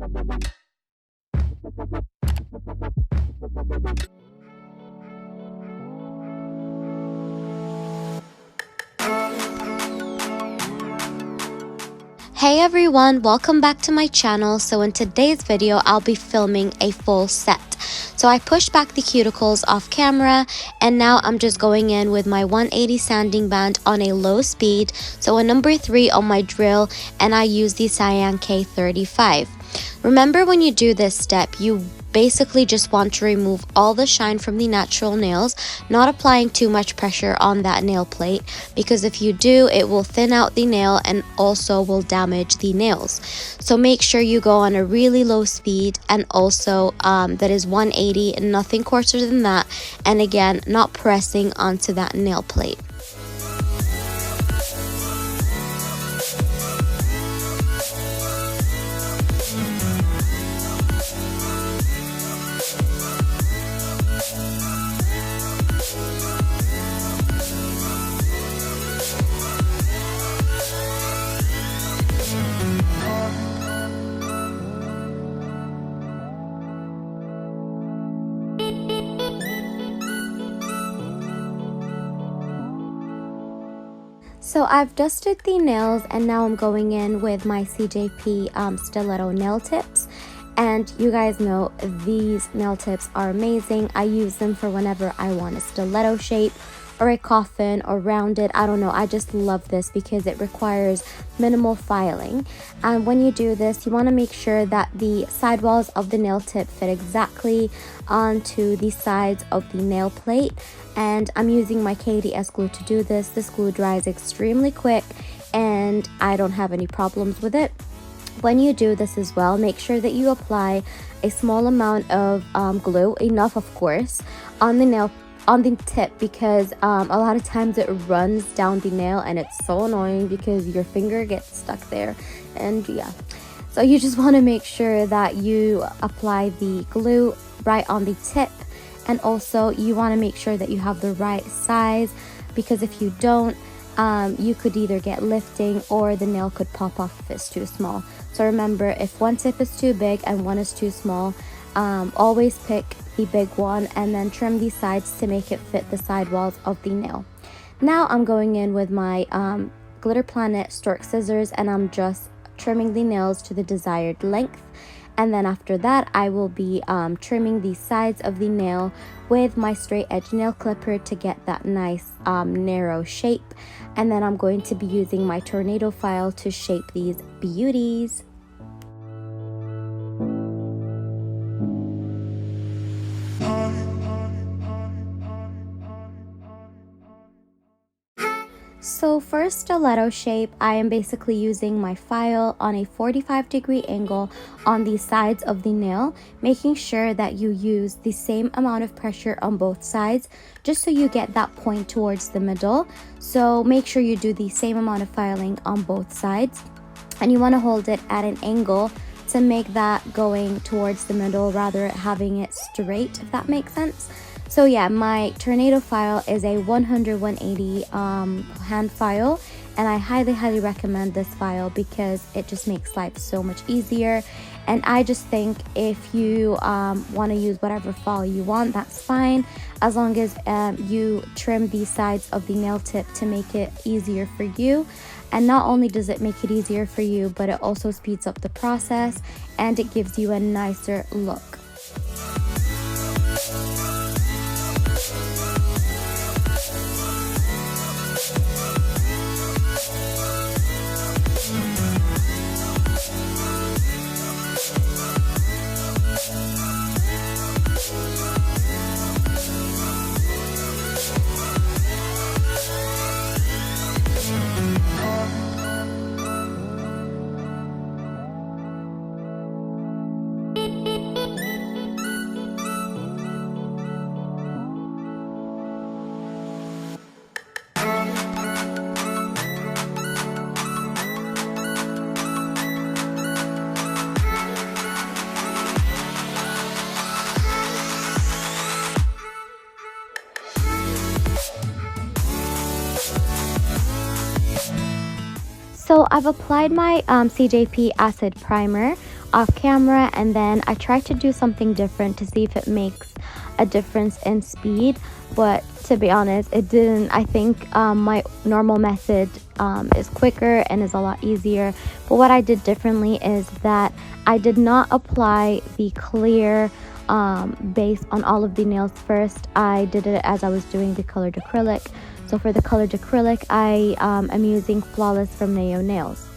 Hey everyone, welcome back to my channel. So in today's video, I'll be filming a full set. So I pushed back the cuticles off camera and now I'm just going in with my 180 sanding band on a low speed. So a number 3 on my drill, and I use the Cyan K35. Remember, when you do this step, you basically just want to remove all the shine from the natural nails, not applying too much pressure on that nail plate, because if you do, it will thin out the nail and also will damage the nails. So make sure you go on a really low speed, and also that is 180, nothing coarser than that, and again, not pressing onto that nail plate. So I've dusted the nails and now I'm going in with my CJP Stiletto nail tips. And you guys know these nail tips are amazing. I use them for whenever I want a stiletto shape or a coffin or rounded. I don't know, I just love this because it requires minimal filing. And when you do this, you want to make sure that the sidewalls of the nail tip fit exactly onto the sides of the nail plate. And I'm using my KDS glue to do this. This glue dries extremely quick and I don't have any problems with it. When you do this as well, make sure that you apply a small amount of glue, enough of course, on the tip, because a lot of times it runs down the nail and it's so annoying because your finger gets stuck there. And yeah, so you just want to make sure that you apply the glue right on the tip, and also you want to make sure that you have the right size, because if you don't, you could either get lifting or the nail could pop off if it's too small. So remember, if one tip is too big and one is too small, always pick the big one and then trim the sides to make it fit the sidewalls of the nail. Now I'm going in with my Glitter Planet stork scissors and I'm just trimming the nails to the desired length. And then after that, I will be trimming the sides of the nail with my straight edge nail clipper to get that nice narrow shape. And then I'm going to be using my tornado file to shape these beauties. So for stiletto shape, I am basically using my file on a 45-degree angle on the sides of the nail, making sure that you use the same amount of pressure on both sides, just so you get that point towards the middle. So make sure you do the same amount of filing on both sides, and you want to hold it at an angle to make that going towards the middle rather than having it straight, if that makes sense. So yeah, my tornado file is a 100-180 hand file, and I highly recommend this file because it just makes life so much easier. And I just think if you want to use whatever file you want, that's fine, as long as you trim the sides of the nail tip to make it easier for you. And not only does it make it easier for you, but it also speeds up the process and it gives you a nicer look. So I've applied my CJP acid primer off camera, and then I tried to do something different to see if it makes a difference in speed, but to be honest, it didn't. I think my normal method is quicker and is a lot easier, but what I did differently is that I did not apply the clear base on all of the nails first. I did it as I was doing the colored acrylic. So for the colored acrylic, I am using Flawless from Naio Nails.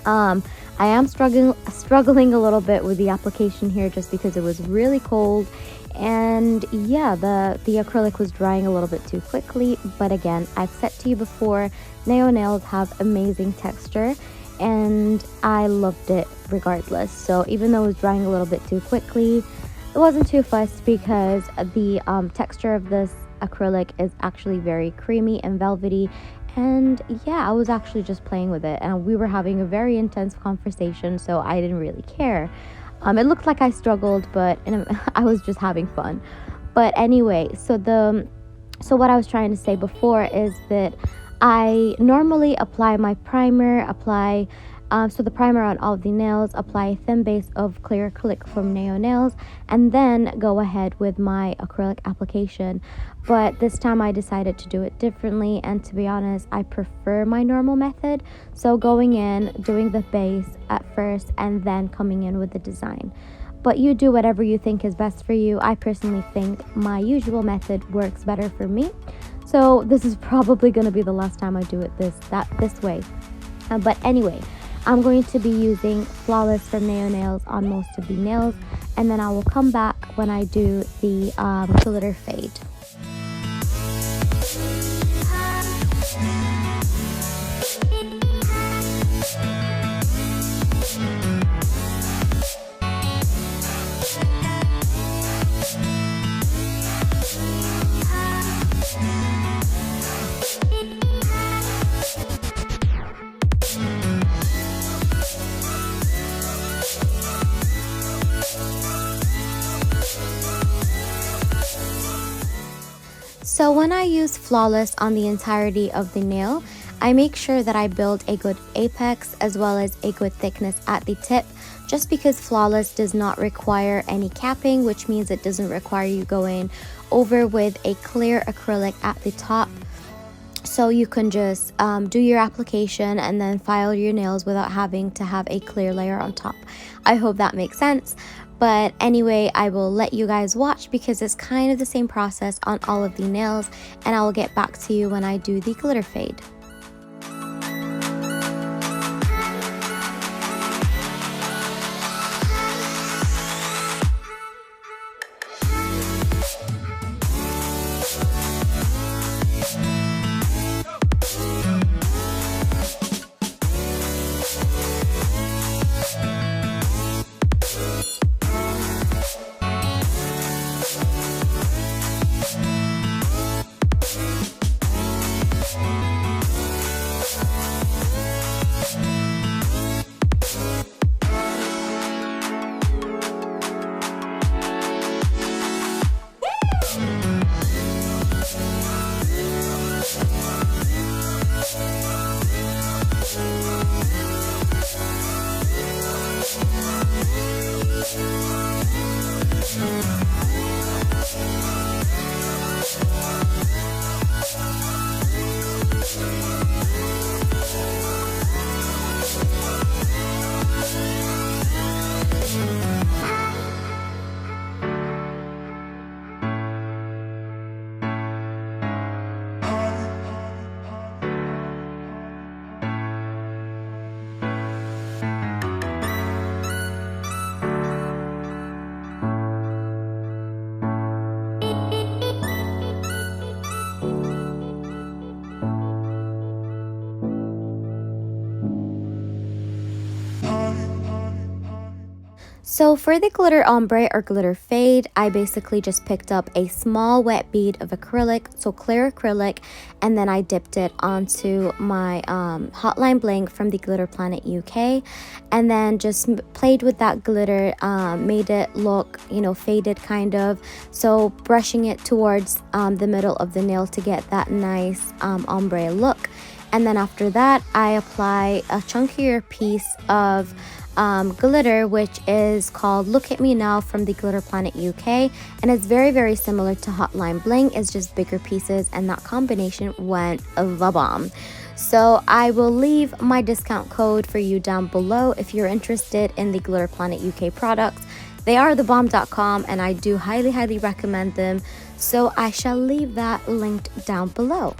I am struggling a little bit with the application here just because it was really cold, and yeah, the acrylic was drying a little bit too quickly. But again, I've said to you before, Naio Nails have amazing texture and I loved it regardless. So even though it was drying a little bit too quickly, it wasn't too fussed because the texture of this acrylic is actually very creamy and velvety. And yeah, I was actually just playing with it, and we were having a very intense conversation, so I didn't really care. It looked like I struggled, but I was just having fun. But anyway, so what I was trying to say before is that I normally apply my primer, so the primer on all of the nails, apply a thin base of clear acrylic from Naio Nails, and then go ahead with my acrylic application. But this time I decided to do it differently, and to be honest, I prefer my normal method. So going in, doing the base at first, and then coming in with the design. But you do whatever you think is best for you. I personally think my usual method works better for me. So this is probably going to be the last time I do it this way. But anyway, I'm going to be using Flawless from Naio Nails on most of the nails, and then I will come back when I do the glitter fade. So when I use Flawless on the entirety of the nail, I make sure that I build a good apex as well as a good thickness at the tip, just because Flawless does not require any capping, which means it doesn't require you going over with a clear acrylic at the top. So you can just do your application and then file your nails without having to have a clear layer on top. I hope that makes sense. But anyway, I will let you guys watch because it's kind of the same process on all of the nails, and I will get back to you when I do the glitter fade. So for the glitter ombre or glitter fade, I basically just picked up a small wet bead of acrylic, so clear acrylic, and then I dipped it onto my hotline bling from the Glitter Planet UK, and then just played with that glitter, made it look, faded kind of. So brushing it towards the middle of the nail to get that nice ombre look. And then after that, I apply a chunkier piece of glitter, which is called Look At Me Now from the Glitter Planet UK, and it's very similar to Hotline Bling. It's just bigger pieces, and that combination went the bomb. So I will leave my discount code for you down below if you're interested in the Glitter Planet UK products. They are thebomb.com, and I do highly recommend them, so I shall leave that linked down below.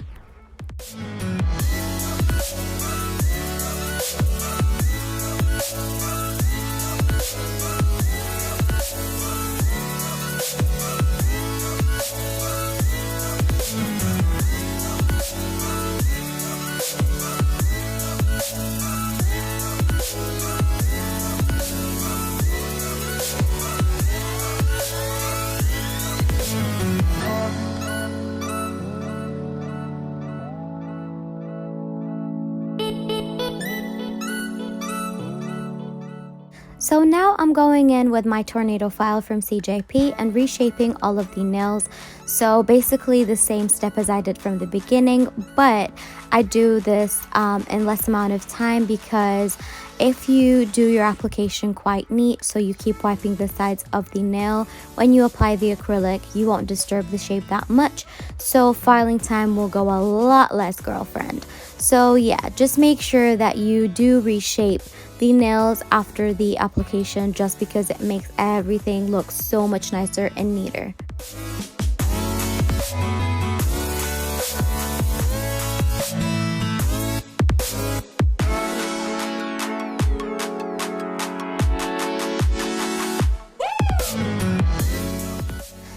So now I'm going in with my tornado file from CJP and reshaping all of the nails. So basically the same step as I did from the beginning, but I do this in less amount of time, because if you do your application quite neat, so you keep wiping the sides of the nail, when you apply the acrylic, you won't disturb the shape that much. So filing time will go a lot less, girlfriend. So yeah, just make sure that you do reshape the nails after the application, just because it makes everything look so much nicer and neater.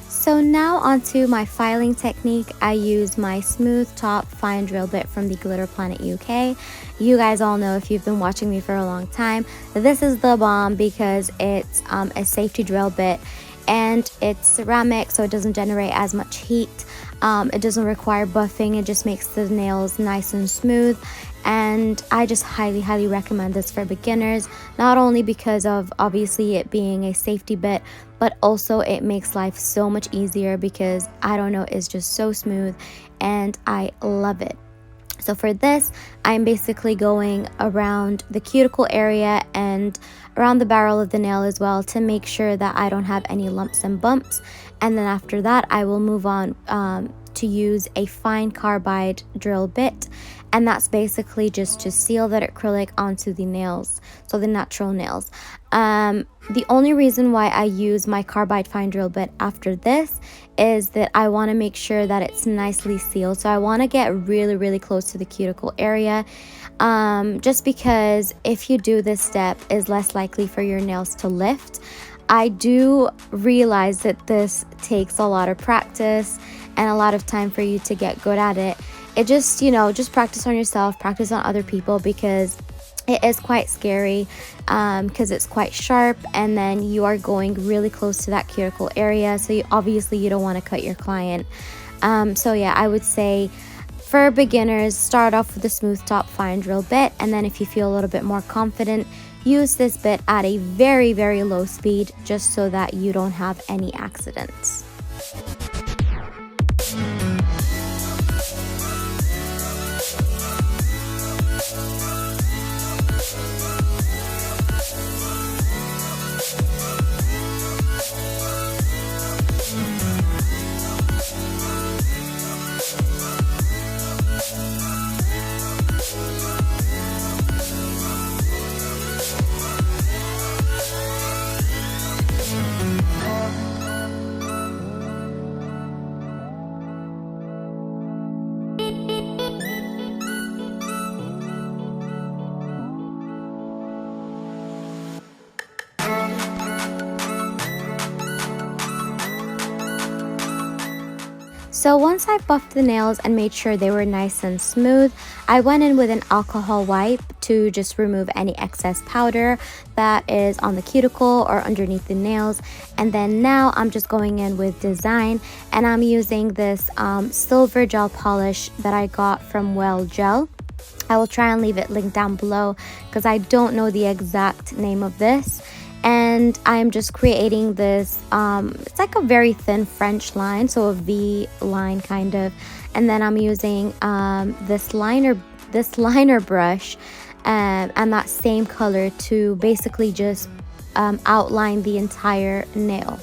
So now onto my filing technique. I use my smooth top fine drill bit from the Glitter Planet UK. You guys all know, if you've been watching me for a long time, this is the bomb because it's a safety drill bit, and it's ceramic, so it doesn't generate as much heat. It doesn't require buffing. It just makes the nails nice and smooth, and I just highly recommend this for beginners, not only because of obviously it being a safety bit, but also it makes life so much easier because, I don't know, it's just so smooth and I love it. So for this, I'm basically going around the cuticle area and around the barrel of the nail as well, to make sure that I don't have any lumps and bumps. And then after that, I will move on to use a fine carbide drill bit, and that's basically just to seal that acrylic onto the nails, so the natural nails. The only reason why I use my carbide fine drill bit after this is that I want to make sure that it's nicely sealed. So I want to get really close to the cuticle area, just because if you do this step, is less likely for your nails to lift. I do realize that this takes a lot of practice and a lot of time for you to get good at it. It just, just practice on yourself, practice on other people, because it is quite scary, because it's quite sharp, and then you are going really close to that cuticle area, so obviously you don't want to cut your client. So yeah, I would say for beginners, start off with a smooth top fine drill bit, and then if you feel a little bit more confident, use this bit at a very low speed, just so that you don't have any accidents. So once I buffed the nails and made sure they were nice and smooth, I went in with an alcohol wipe to just remove any excess powder that is on the cuticle or underneath the nails. And then now I'm just going in with Design, and I'm using this silver gel polish that I got from Well Gel. I will try and leave it linked down below because I don't know the exact name of this. And I'm just creating this, it's like a very thin French line, so a V line kind of. And then I'm using this liner, this liner brush and that same color to basically just outline the entire nail.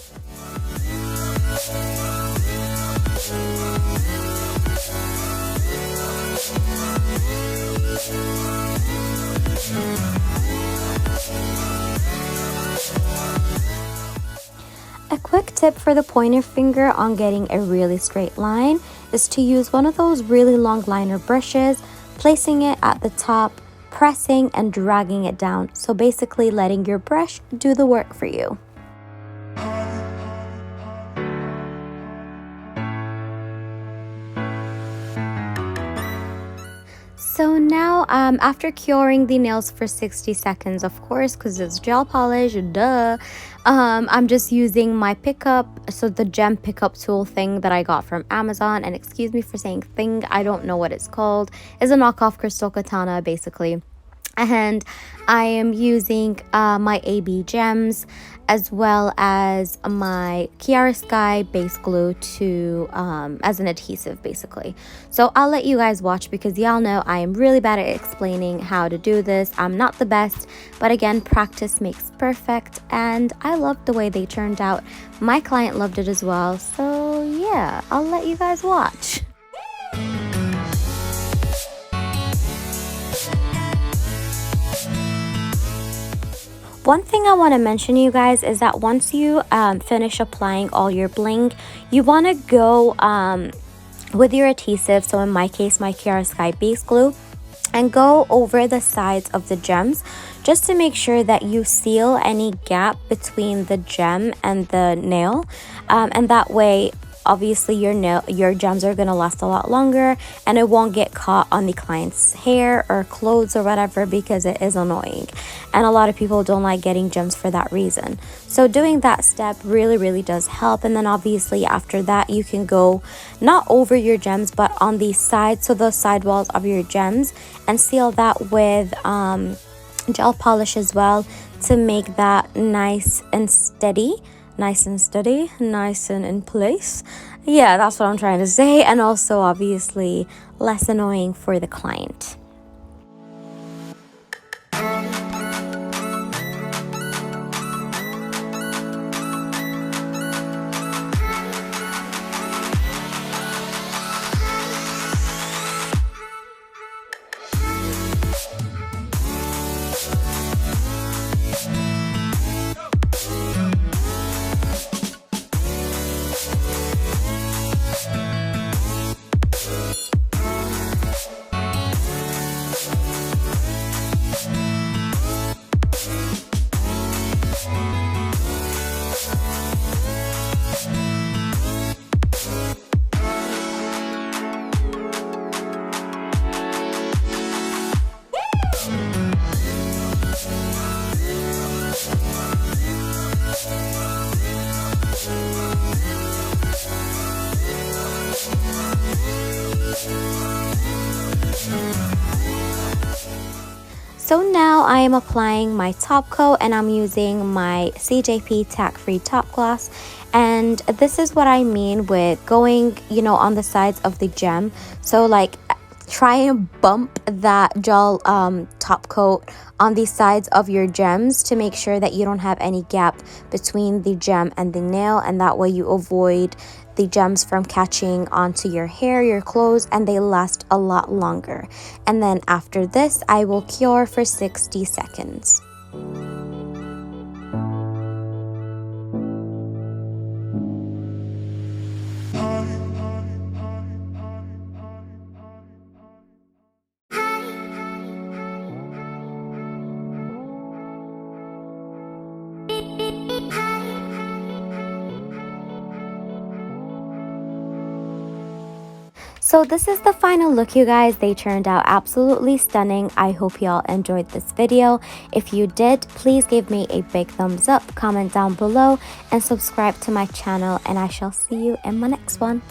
A quick tip for the pointer finger on getting a really straight line is to use one of those really long liner brushes, placing it at the top, pressing and dragging it down. So basically letting your brush do the work for you. So now after curing the nails for 60 seconds, of course, because it's gel polish, duh, I'm just using my pickup, so the gem pickup tool thing that I got from Amazon. And excuse me for saying thing, I don't know what it's called. It's a knockoff crystal katana basically. And I am using my AB gems as well as my Chiaroscuro base glue to as an adhesive basically. So I'll let you guys watch because y'all know I am really bad at explaining how to do this. I'm not the best, but again, practice makes perfect, and I loved the way they turned out. My client loved it as well, so yeah, I'll let you guys watch. One thing I want to mention, you guys, is that once you finish applying all your bling, you want to go with your adhesive, so in my case, my Chiaroscuro base glue, and go over the sides of the gems just to make sure that you seal any gap between the gem and the nail, and that way obviously your gems are going to last a lot longer and it won't get caught on the client's hair or clothes or whatever, because it is annoying and a lot of people don't like getting gems for that reason. So doing that step really does help. And then obviously after that you can go not over your gems but on the sides, so the side walls of your gems, and seal that with gel polish as well to make that nice and steady, nice and in place. Yeah, that's what I'm trying to say. And also obviously less annoying for the client. So now I am applying my top coat, and I'm using my CJP tack free top gloss. And this is what I mean with going, you know, on the sides of the gem. So like try and bump that gel top coat on the sides of your gems to make sure that you don't have any gap between the gem and the nail, and that way you avoid the gems from catching onto your hair, your clothes, and they last a lot longer. And then after this, I will cure for 60 seconds. So this is the final look, you guys. They turned out absolutely stunning. I hope y'all enjoyed this video. If you did, please give me a big thumbs up, comment down below, and subscribe to my channel, and I shall see you in my next one.